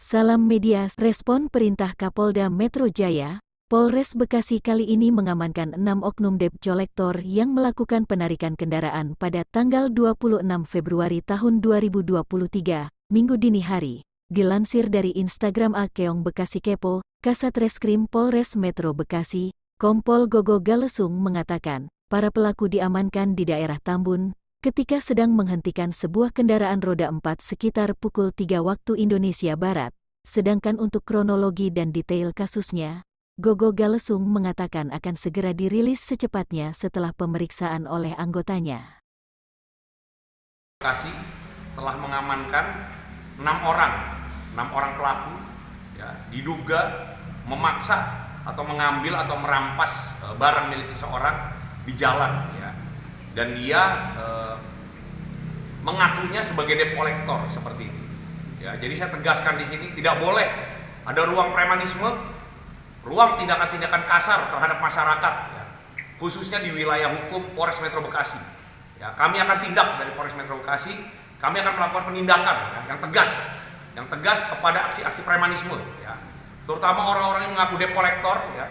Salam media, respon perintah Kapolda Metro Jaya, Polres Bekasi kali ini mengamankan 6 oknum debt collector yang melakukan penarikan kendaraan pada tanggal 26 Februari tahun 2023, Minggu dini hari. Dilansir dari Instagram @keong Bekasi Kepo, Kasat Reskrim Polres Metro Bekasi, Kompol Gogo Galesung mengatakan, para pelaku diamankan di daerah Tambun, ketika sedang menghentikan sebuah kendaraan roda 4 sekitar pukul 3 waktu Indonesia Barat. Sedangkan untuk kronologi dan detail kasusnya, Gogo Galesung mengatakan akan segera dirilis secepatnya setelah pemeriksaan oleh anggotanya. Bekasi telah mengamankan 6 orang pelaku ya, diduga memaksa atau mengambil atau merampas barang milik seseorang di jalan ya. Dan dia mengakunya sebagai debt collector seperti itu. Ya, jadi saya tegaskan di sini tidak boleh ada ruang premanisme, ruang tindakan-tindakan kasar terhadap masyarakat, ya, khususnya di wilayah hukum Polres Metro Bekasi. Ya, kami akan tindak dari Polres Metro Bekasi, kami akan melakukan penindakan ya, yang tegas kepada aksi-aksi premanisme, ya, terutama orang-orang yang mengaku debt collector, ya,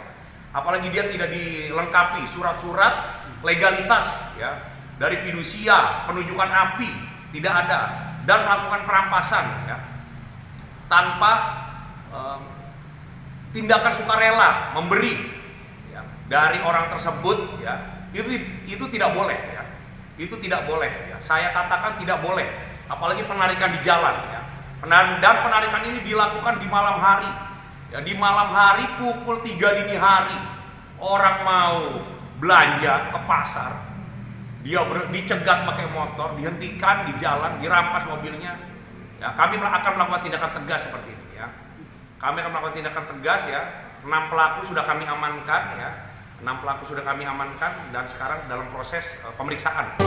apalagi dia tidak dilengkapi surat-surat legalitas, ya, dari fidusia, penunjukan API tidak ada, dan melakukan perampasan, ya, tanpa tindakan sukarela memberi ya, dari orang tersebut, ya, itu tidak boleh, ya, itu tidak boleh. Ya. Saya katakan tidak boleh, apalagi penarikan di jalan, ya. Dan penarikan ini dilakukan di malam hari, ya, di malam hari pukul 3 dini hari. Orang mau belanja ke pasar, dia dicegat pakai motor, dihentikan di jalan, dirampas mobilnya. Ya, kami akan melakukan tindakan tegas seperti ini. Ya. Kami akan melakukan tindakan tegas, ya. 6 pelaku sudah kami amankan, ya. 6 pelaku sudah kami amankan dan sekarang dalam proses pemeriksaan.